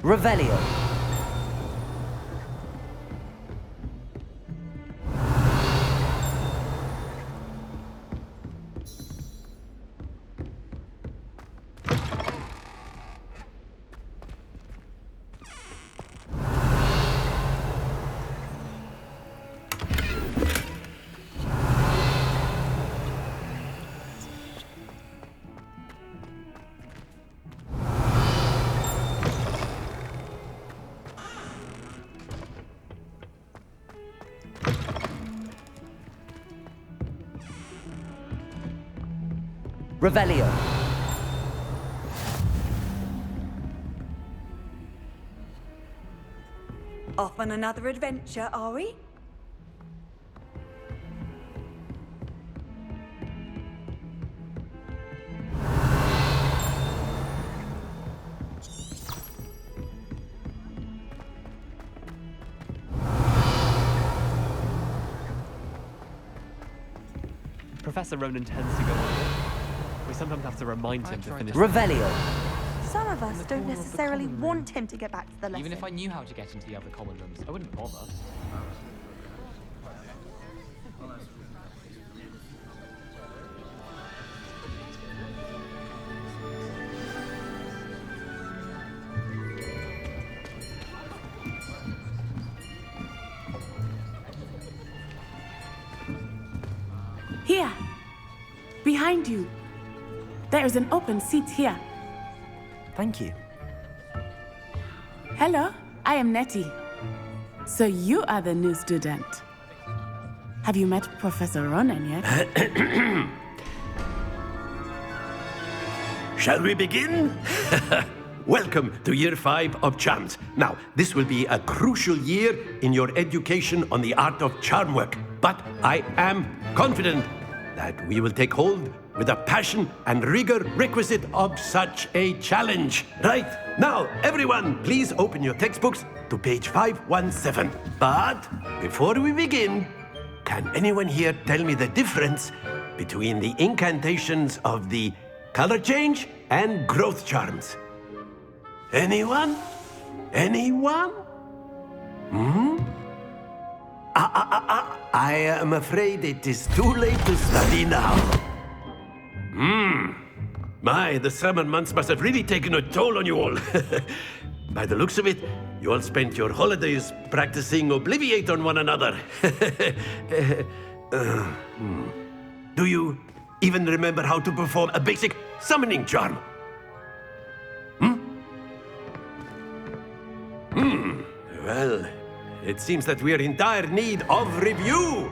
Revelio. Revelio. Off on another adventure, are we? Professor Ronan tends to go on. We sometimes have to remind him to finish. Revelio. Some of us don't necessarily want him to get back to the lesson. Even if I knew how to get into the other common rooms, I wouldn't bother. Here. Behind you. There is an open seat here. Thank you. Hello, I am Nettie. So you are the new student. Have you met Professor Ronan yet? Shall we begin? Welcome to Year 5 of Charms. Now, this will be a crucial year in your education on the art of charm work. But I am confident that we will take hold with the passion and rigor requisite of such a challenge. Right, now, everyone, please open your textbooks to page 517. But before we begin, can anyone here tell me the difference between the incantations of the color change and growth charms? Anyone? Anyone? I am afraid it is too late to study now. My, the summer months must have really taken a toll on you all. By the looks of it, you all spent your holidays practicing Obliviate on one another. Do you even remember how to perform a basic summoning charm? Well, it seems that we are in dire need of review.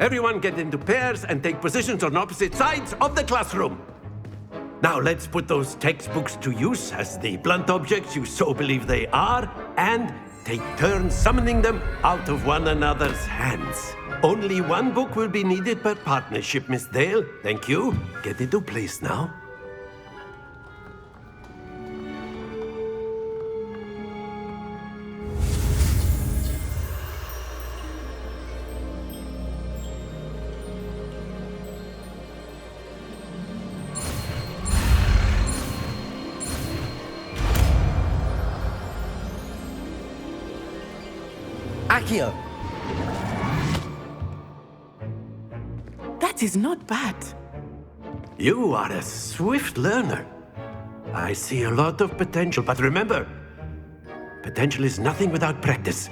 Everyone get into pairs and take positions on opposite sides of the classroom. Now let's put those textbooks to use as the blunt objects you so believe they are, and take turns summoning them out of one another's hands. Only one book will be needed per partnership, Miss Dale. Thank you. Get into place now. Accio. That is not bad. You are a swift learner. I see a lot of potential, but remember, potential is nothing without practice.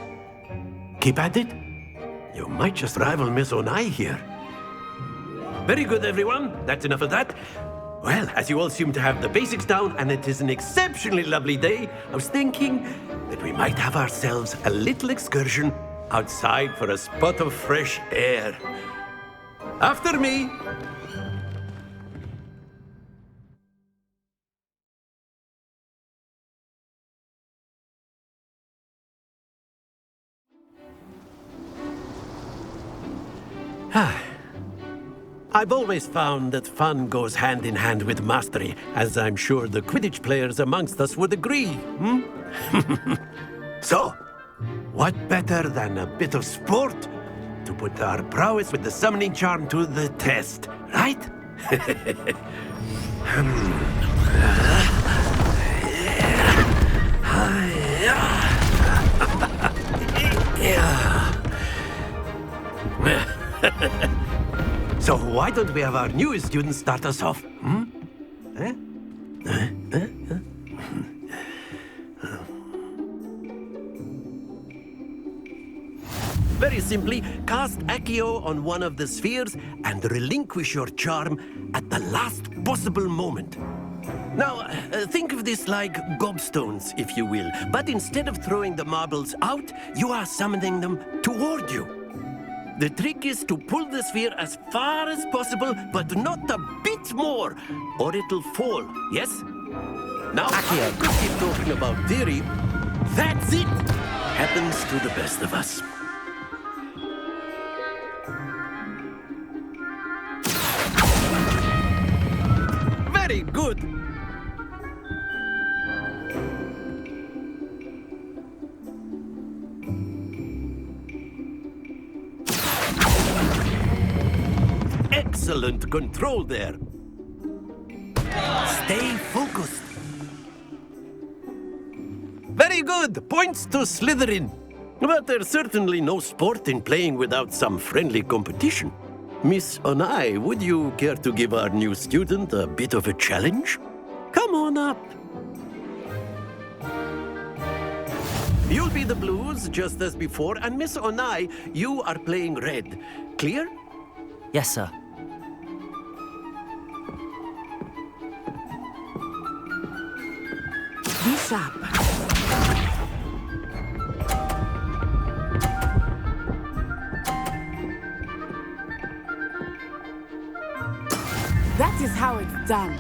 Keep at it. You might just rival Miss Onai here. Very good, everyone. That's enough of that. Well, as you all seem to have the basics down, and it is an exceptionally lovely day, I was thinking that we might have ourselves a little excursion outside for a spot of fresh air. After me. I've always found that fun goes hand in hand with mastery, as I'm sure the Quidditch players amongst us would agree. So, what better than a bit of sport to put our prowess with the summoning charm to the test, right? So why don't we have our newest student start us off? Very simply, cast Accio on one of the spheres and relinquish your charm at the last possible moment. Now, think of this like gobstones, if you will, but instead of throwing the marbles out, you are summoning them toward you. The trick is to pull the sphere as far as possible, but not a bit more, or it'll fall, yes? Now, I could keep talking about theory. That's it! Happens to the best of us. Very good! Excellent control there. Stay focused. Very good. Points to Slytherin. But there's certainly no sport in playing without some friendly competition. Miss Onai, would you care to give our new student a bit of a challenge? Come on up. You'll be the blues, just as before, and Miss Onai, you are playing red. Clear? Yes, sir. Be sharp. That is how it's done.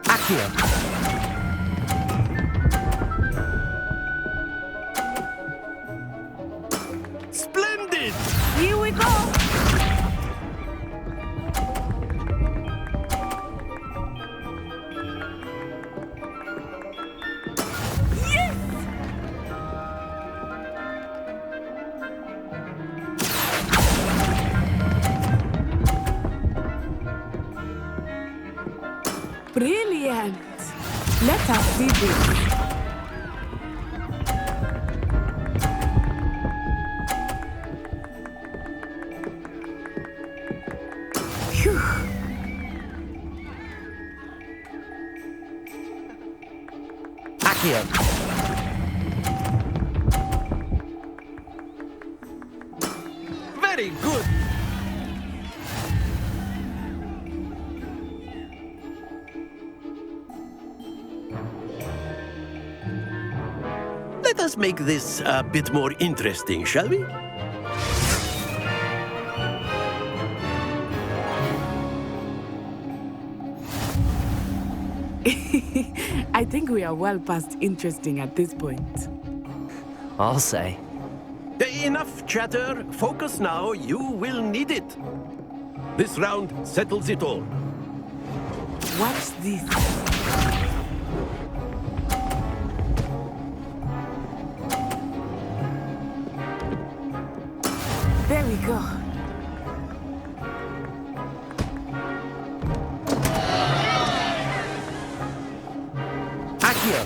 Accio. Splendid! Here we go. Brilliant! Let us see this. Phew. Accio. Very good! Let us make this a bit more interesting, shall we? I think we are well past interesting at this point. I'll say. Enough chatter. Focus now. You will need it. This round settles it all. Watch this. There we go. Accio.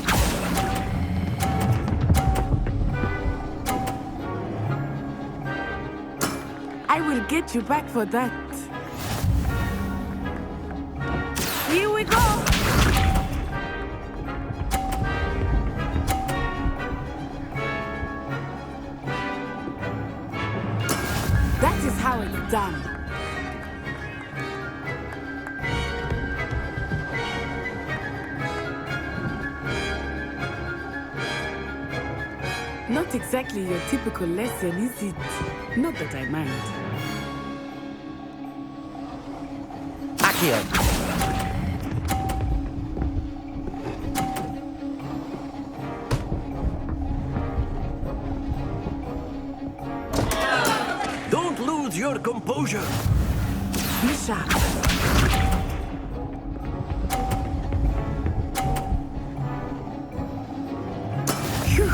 I will get you back for that. Here we go. That is how it's done. Not exactly your typical lesson, is it? Not that I mind. Accio. Don't lose your composure. Be sharp. Phew.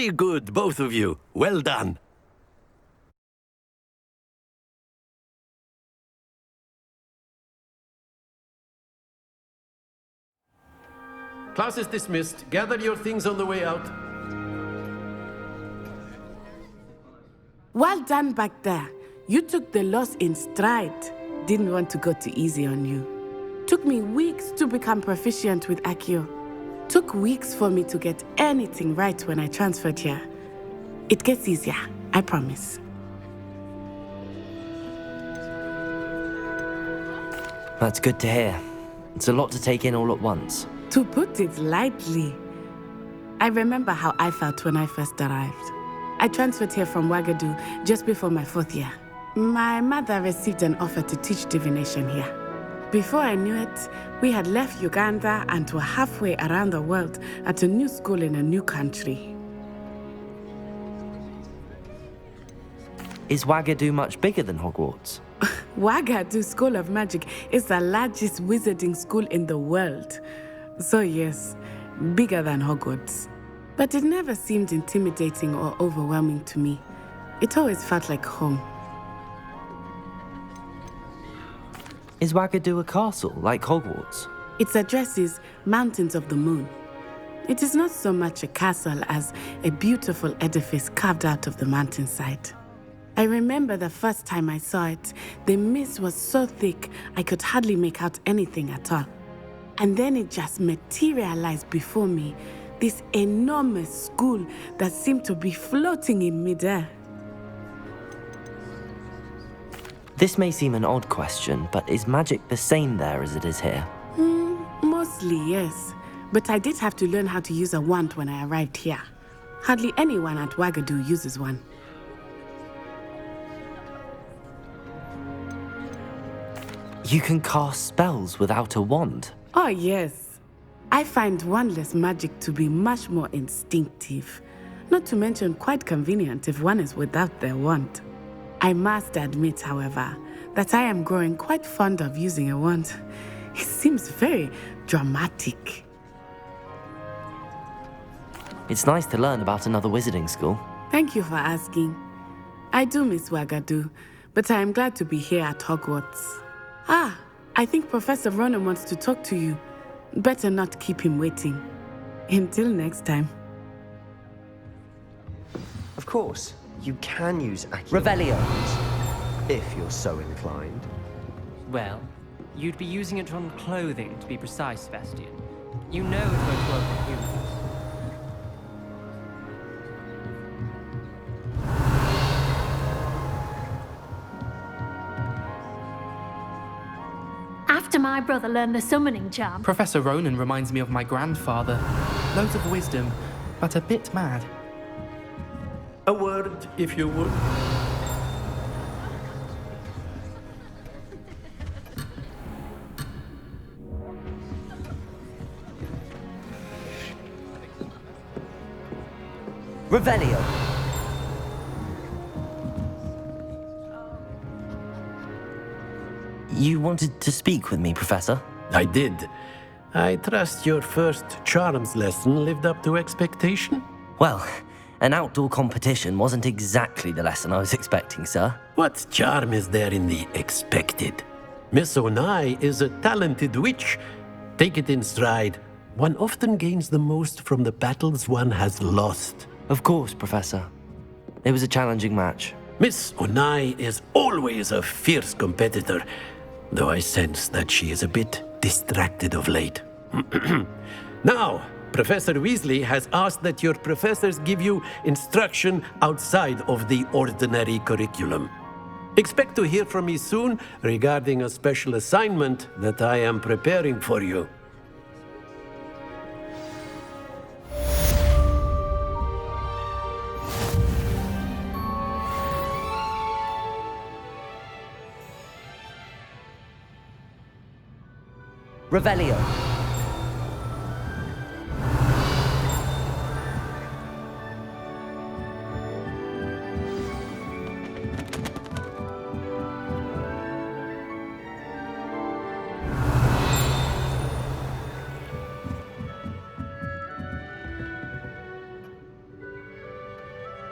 Very good, both of you. Well done. Class is dismissed. Gather your things on the way out. Well done back there. You took the loss in stride. Didn't want to go too easy on you. Took me weeks to become proficient with Accio. Took weeks for me to get anything right when I transferred here. It gets easier, I promise. That's good to hear. It's a lot to take in all at once. To put it lightly, I remember how I felt when I first arrived. I transferred here from Ouagadougou just before my 4th year. My mother received an offer to teach divination here. Before I knew it, we had left Uganda and were halfway around the world at a new school in a new country. Is Ouagadougou much bigger than Hogwarts? Ouagadougou School of Magic is the largest wizarding school in the world. So yes, bigger than Hogwarts. But it never seemed intimidating or overwhelming to me. It always felt like home. Is Ouagadougou a castle, like Hogwarts? Its address is Mountains of the Moon. It is not so much a castle as a beautiful edifice carved out of the mountainside. I remember the first time I saw it, the mist was so thick I could hardly make out anything at all. And then it just materialized before me, this enormous school that seemed to be floating in midair. This may seem an odd question, but is magic the same there as it is here? Mostly, yes. But I did have to learn how to use a wand when I arrived here. Hardly anyone at Ouagadougou uses one. You can cast spells without a wand? Oh, yes. I find wandless magic to be much more instinctive. Not to mention quite convenient if one is without their wand. I must admit, however, that I am growing quite fond of using a wand. It seems very dramatic. It's nice to learn about another wizarding school. Thank you for asking. I do miss Ouagadougou, but I am glad to be here at Hogwarts. I think Professor Ronan wants to talk to you. Better not keep him waiting. Until next time. Of course, you can use Accio Revelio. if you're so inclined. Well, you'd be using it on clothing, to be precise, Sebastian. You know it won't work on humans. After my brother learned the summoning charm, Professor Ronan reminds me of my grandfather. Loads of wisdom, but a bit mad. A word, if you would. Revelio. You wanted to speak with me, Professor? I did. I trust your first charms lesson lived up to expectation? Well, an outdoor competition wasn't exactly the lesson I was expecting, sir. What charm is there in the expected? Miss Onai is a talented witch. Take it in stride. One often gains the most from the battles one has lost. Of course, Professor. It was a challenging match. Miss Onai is always a fierce competitor, though I sense that she is a bit distracted of late. Now, Professor Weasley has asked that your professors give you instruction outside of the ordinary curriculum. Expect to hear from me soon regarding a special assignment that I am preparing for you. Revelio.